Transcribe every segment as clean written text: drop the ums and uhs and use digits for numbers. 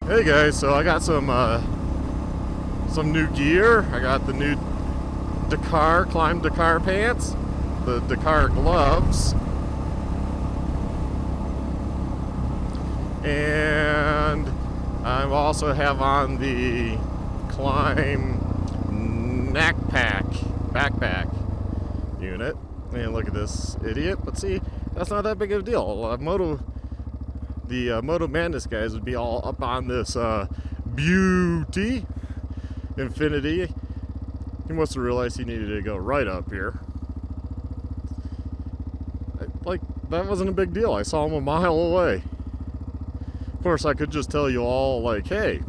Hey guys, so I got some new gear. I got the new Climb Dakar pants, the Dakar gloves, and I also have on the Climb backpack unit. And look at this idiot, but see, that's not that big of a deal. Moto Madness guys would be all up on this beauty infinity. He must have realized he needed to go right up here. Like, that wasn't a big deal. I saw him a mile away. Of course, I could just tell you all, like, hey,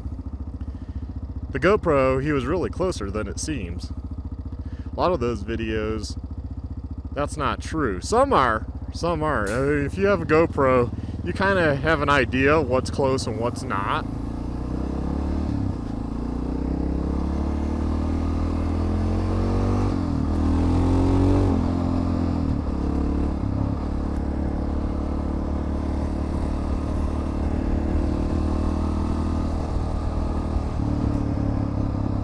the GoPro, he was really closer than it seems. A lot of those videos, that's not true. Some are. I mean, if you have a GoPro, you kind of have an idea what's close and what's not.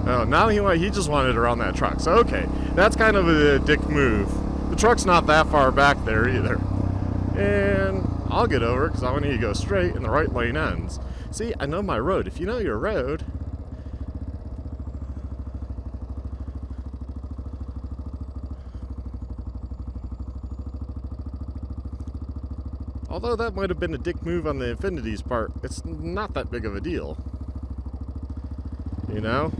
Oh, now he just wanted around that truck. So, okay, that's kind of a dick move. The truck's not that far back there either. And I'll get over it because I want to go straight and the right lane ends. See, I know my road. If you know your road, although that might have been a dick move on the Infinity's part, it's not that big of a deal. You know?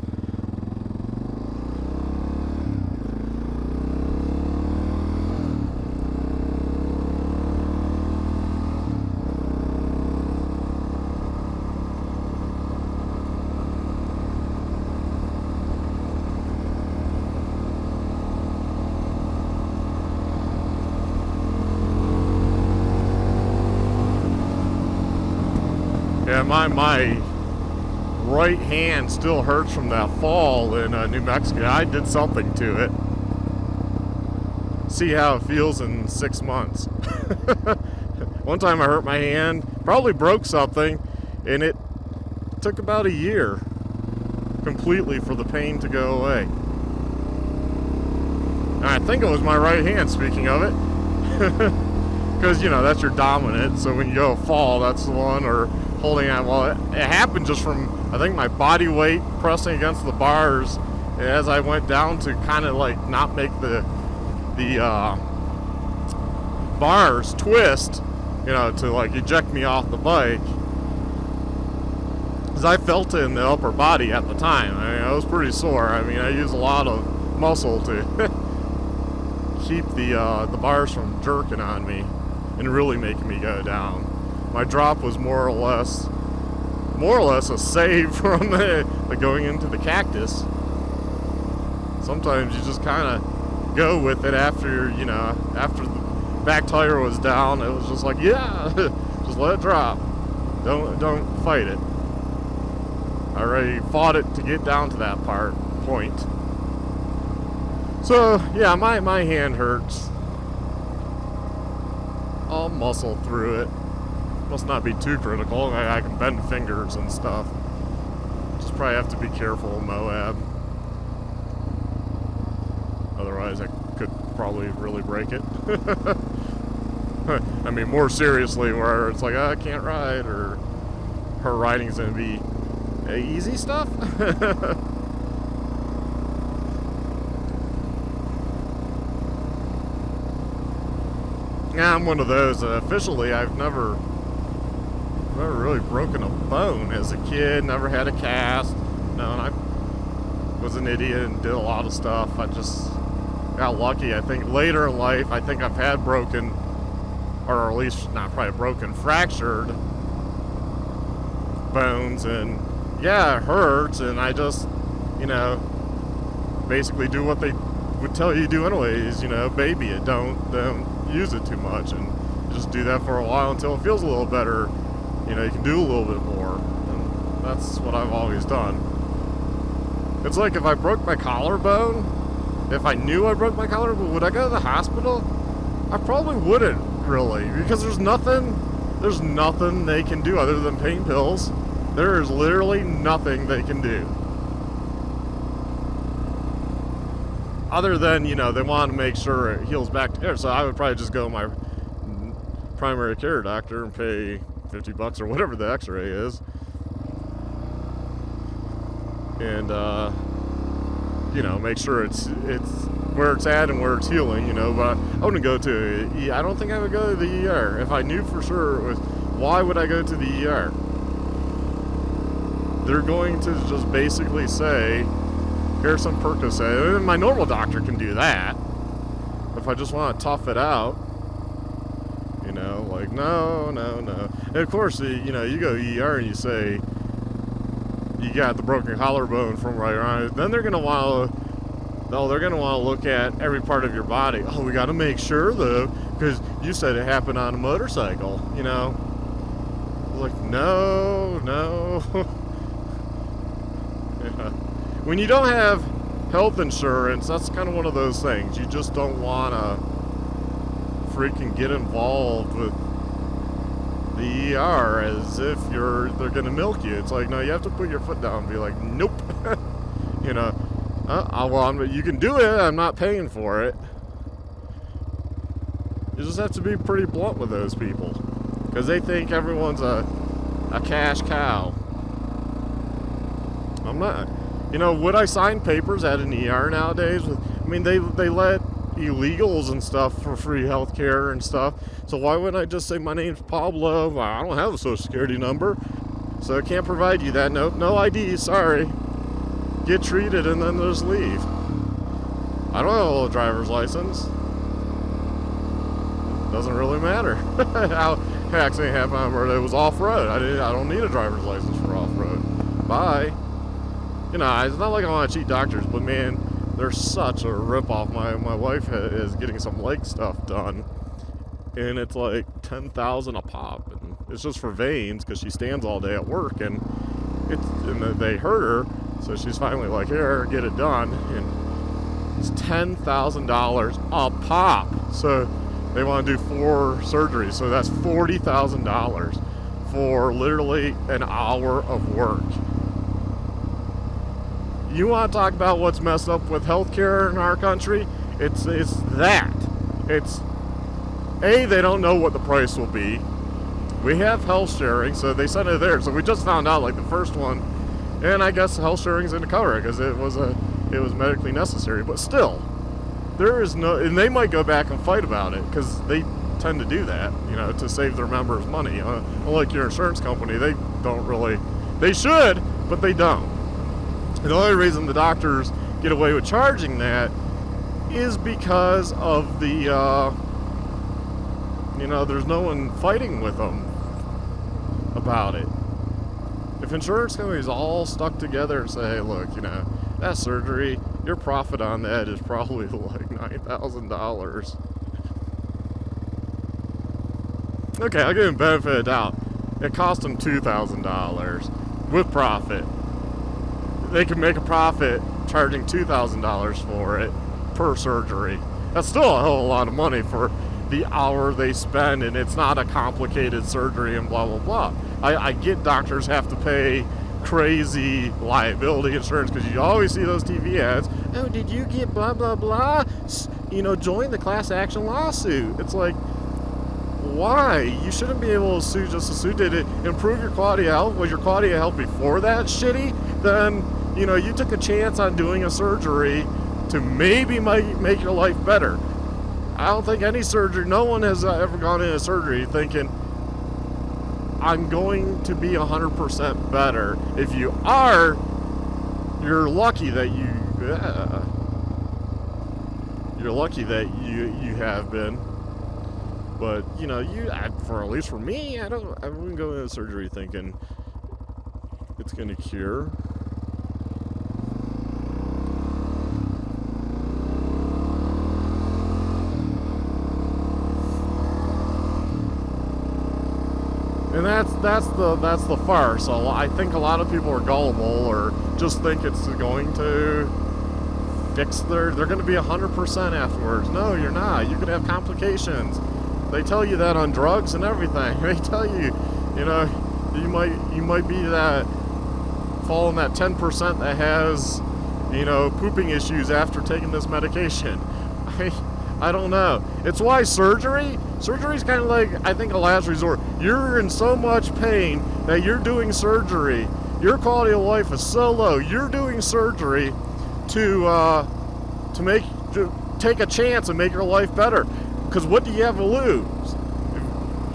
Yeah, my right hand still hurts from that fall in New Mexico. I did something to it. See how it feels in 6 months. One time I hurt my hand, probably broke something, and it took about a year completely for the pain to go away. And I think it was my right hand, speaking of it. Because, you know, that's your dominant, so when you go fall, that's the one, or holding on. Well, it happened just from, I think, my body weight pressing against the bars as I went down to kind of like not make the bars twist, you know, to like eject me off the bike. Because I felt it in the upper body at the time. I mean, I was pretty sore. I mean, I used a lot of muscle to keep the bars from jerking on me and really making me go down. My drop was more or less a save from the going into the cactus. Sometimes you just kind of go with it after the back tire was down. It was just like, yeah, just let it drop. Don't fight it. I already fought it to get down to that point. So yeah, my hand hurts. I'll muscle through it. Must not be too critical. I can bend fingers and stuff. Just probably have to be careful in Moab. Otherwise, I could probably really break it. I mean, more seriously, where it's like, oh, I can't ride, or her riding's gonna be easy stuff. Yeah, I'm one of those. Officially, I've never really broken a bone as a kid. Never had a cast. No, and I was an idiot and did a lot of stuff. I just got lucky. I think later in life, I think I've had broken, or at least not probably broken, fractured bones, and yeah, it hurts. And I just, you know, basically do what they would tell you to do anyways. You know, baby it. Don't use it too much, and just do that for a while until it feels a little better. You know, you can do a little bit more, and that's what I've always done. It's like if I broke my collarbone, if I knew I broke my collarbone, would I go to the hospital? I probably wouldn't, really, because there's nothing they can do other than pain pills. There is literally nothing they can do. Other than, you know, they want to make sure it heals back together. So I would probably just go to my primary care doctor and pay $50 or whatever the x-ray is. And, you know, make sure it's where it's at and where it's healing, you know. But I wouldn't go to, I don't think I would go to the ER. If I knew for sure it was, why would I go to the ER? They're going to just basically say, here's some Percocet. My normal doctor can do that. If I just want to tough it out, you know, like, no. And of course, you know, you go to ER and you say, you got the broken collarbone from right around, then they're going to want to, look at every part of your body. Oh, we got to make sure, though, because you said it happened on a motorcycle, you know. Like, no. Yeah. When you don't have health insurance, that's kind of one of those things. You just don't want to freaking get involved with the ER as if they're going to milk you. It's like, no, you have to put your foot down and be like, nope. You know, you can do it. I'm not paying for it. You just have to be pretty blunt with those people because they think everyone's a cash cow. I'm not. You know, would I sign papers at an ER nowadays? I mean, they let illegals and stuff for free health care and stuff. So why wouldn't I just say my name's Pablo? I don't have a social security number, so I can't provide you that. No ID, sorry. Get treated and then just leave. I don't have a driver's license. Doesn't really matter. How accident happened where it was off-road. I don't need a driver's license for off-road. Bye. You know, it's not like I want to cheat doctors, but man, they're such a ripoff. My wife is getting some leg stuff done, and it's like $10,000 a pop, and it's just for veins because she stands all day at work, and they hurt her, so she's finally like, here, get it done, and it's $10,000 a pop. So they want to do 4 surgeries, so that's $40,000 for literally an hour of work. You want to talk about what's messed up with healthcare in our country? It's that. It's, A, they don't know what the price will be. We have health sharing, so they sent it there. So we just found out, like, the first one, and I guess health sharing is going to cover it because it was medically necessary. But still, there is no, and they might go back and fight about it because they tend to do that, you know, to save their members money. Unlike your insurance company, they don't really, they should, but they don't. And the only reason the doctors get away with charging that is because of the, you know, there's no one fighting with them about it. If insurance companies all stuck together and say, hey, look, you know, that surgery, your profit on that is probably like $9,000. Okay, I'll give them benefit of the doubt. It cost them $2,000 with profit. They can make a profit charging $2,000 for it per surgery. That's still a hell of a lot of money for the hour they spend, and it's not a complicated surgery and blah, blah, blah. I get doctors have to pay crazy liability insurance because you always see those TV ads. Oh, did you get blah, blah, blah? You know, join the class action lawsuit. It's like, why? You shouldn't be able to sue just to sue. Did it improve your quality of health? Was your quality of health before that shitty? Then, you know, you took a chance on doing a surgery to maybe make your life better. I don't think any surgery, no one has ever gone into surgery thinking, I'm going to be 100% better. If you are, you're lucky that you have been. But, you know, for at least for me, I wouldn't go into surgery thinking it's going to cure. And that's the farce. So I think a lot of people are gullible or just think it's going to fix they're going to be 100% afterwards. No, you're not. You could have complications. They tell you that on drugs and everything. They tell you, you know, You might be that fall in that 10% that has, pooping issues after taking this medication. I don't know. It's why surgery's kind of like, I think, a last resort. You're in so much pain that you're doing surgery. Your quality of life is so low. You're doing surgery to take a chance and make your life better. Because what do you have to lose?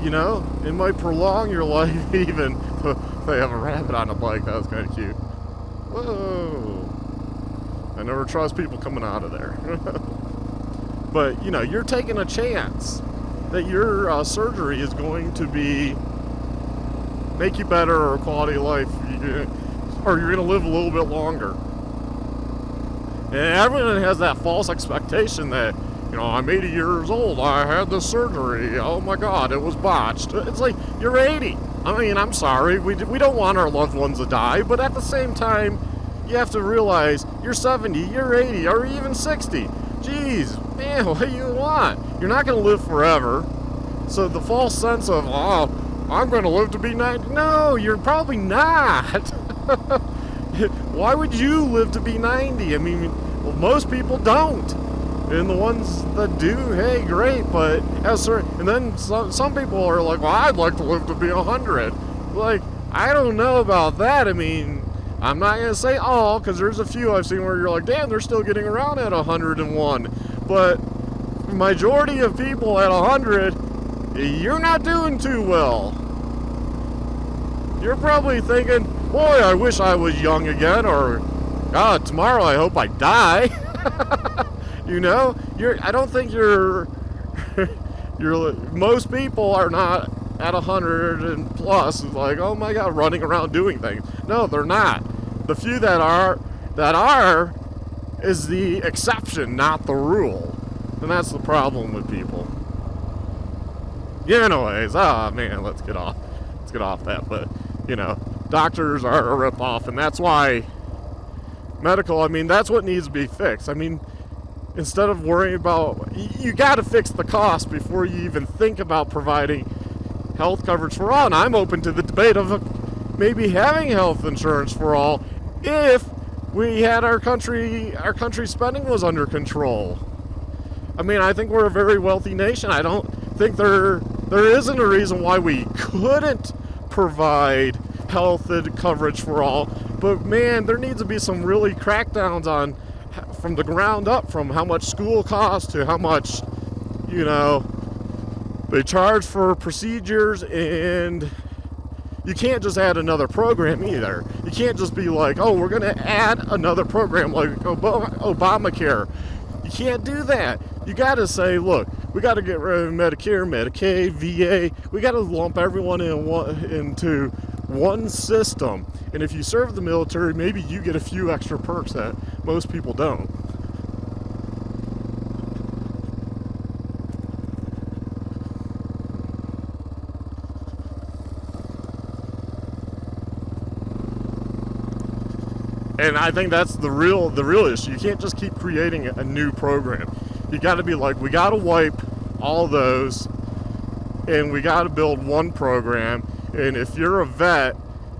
It might prolong your life even. They have a rabbit on a bike. That was kind of cute. Whoa. I never trust people coming out of there. But, you're taking a chance that your surgery is going to make you better, or quality of life, or you're going to live a little bit longer. And everyone has that false expectation that, I'm 80 years old, I had this surgery, oh my God, it was botched. It's like, you're 80. I mean, I'm sorry, we don't want our loved ones to die, but at the same time, you have to realize you're 70, you're 80, or even 60. Jeez, man, what do you want? You're not going to live forever. So the false sense of, I'm going to live to be 90. No, you're probably not. Why would you live to be 90? I mean, well, most people don't. And the ones that do, hey, great, but and then some people are like, well, I'd like to live to be 100. Like, I don't know about that. I mean, I'm not going to say all, because there's a few I've seen where you're like, damn, they're still getting around at 101. But the majority of people at 100, you're not doing too well. You're probably thinking, boy, I wish I was young again, or, God, tomorrow I hope I die. I don't think most people are not at 100 and plus, like, oh my God, running around doing things. No, they're not. The few that are is the exception, not the rule. And that's the problem with people. Yeah, anyways, man, let's get off that. But, doctors are a ripoff, and that's why medical, I mean, that's what needs to be fixed. I mean, instead of worrying about, you got to fix the cost before you even think about providing health coverage for all. And I'm open to the debate of maybe having health insurance for all if we had our country spending was under control. I mean, I think we're a very wealthy nation. I don't think there isn't a reason why we couldn't provide health coverage for all. But man, there needs to be some really crackdowns on, from the ground up, from how much school costs to how much, they charge for procedures. And you can't just add another program either. You can't just be like, oh, we're going to add another program like Obamacare. You can't do that. You got to say, look, we got to get rid of Medicare, Medicaid, VA. We got to lump everyone into one system. And if you serve the military, maybe you get a few extra perks that most people don't. And I think that's the real issue. You can't just keep creating a new program. You got to be like, we got to wipe all those, and we got to build one program. And if you're a vet,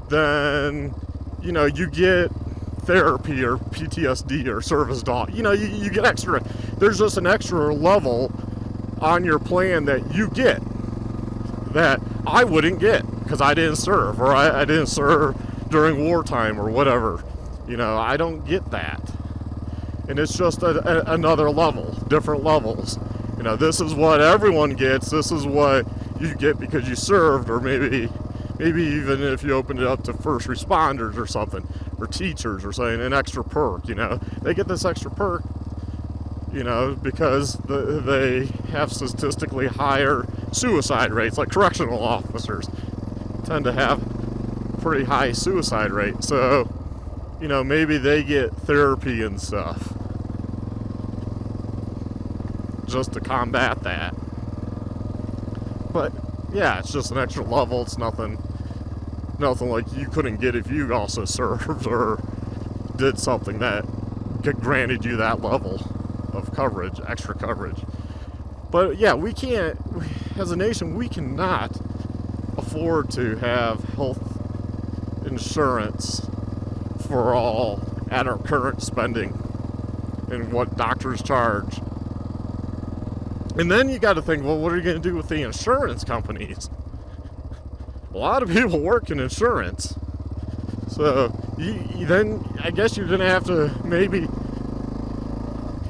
then you get therapy or PTSD or service dog. You get extra. There's just an extra level on your plan that you get that I wouldn't get because I didn't serve, or I didn't serve during wartime or whatever. I don't get that. And it's just another level, different levels. This is what everyone gets. This is what you get because you served, or maybe even if you open it up to first responders or something, or teachers or something, an extra perk. They get this extra perk, because they have statistically higher suicide rates. Like correctional officers tend to have pretty high suicide rate. So, maybe they get therapy and stuff just to combat that. But yeah, it's just an extra level. It's nothing like you couldn't get if you also served or did something that granted you that level of coverage, extra coverage. But yeah, we can't, as a nation, we cannot afford to have health insurance for all at our current spending and what doctors charge. And then you got to think, well, what are you going to do with the insurance companies? A lot of people work in insurance. So then I guess you're going to have to maybe,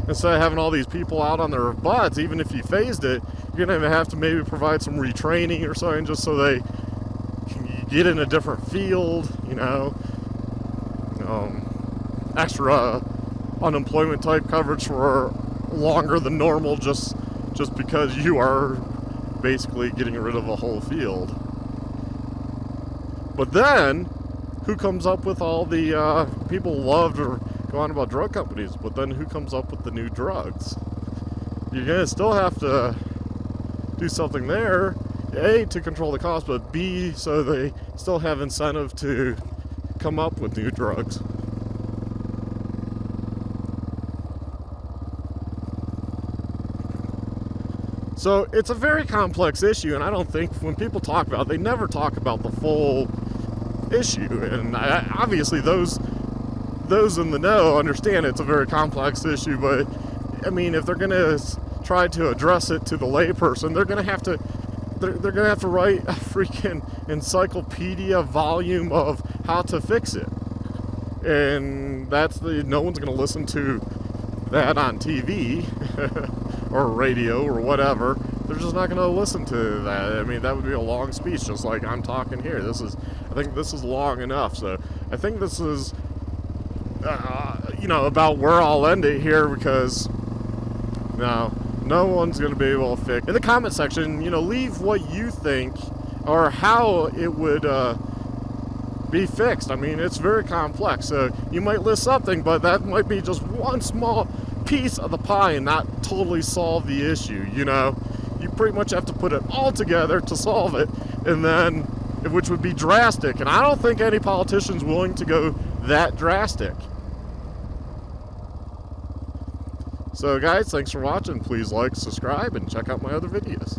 instead of having all these people out on their butts, even if you phased it, you're going to have to maybe provide some retraining or something just so they can get in a different field, extra unemployment type coverage for longer than normal just because you are basically getting rid of a whole field. But then, who comes up with all the, people love to go on about drug companies, but then who comes up with the new drugs? You're going to still have to do something there, A, to control the cost, but B, so they still have incentive to come up with new drugs. So it's a very complex issue, and I don't think when people talk about it, they never talk about the full issue. And obviously those in the know understand it's a very complex issue, but I mean, if they're going to try to address it to the layperson, they're going to have to write a freaking encyclopedia volume of how to fix it. And no one's going to listen to that on TV or radio or whatever. They're just not going to listen to that. I mean, that would be a long speech, just like I'm talking here. I think this is long enough. So I think this is, about where I'll end it here, because no one's going to be able to fix. In the comment section, leave what you think or how it would be fixed. I mean, it's very complex. So you might list something, but that might be just one small piece of the pie and not totally solve the issue. You pretty much have to put it all together to solve it, and then, which would be drastic. And I don't think any politician's willing to go that drastic. So guys, thanks for watching. Please like, subscribe, and check out my other videos.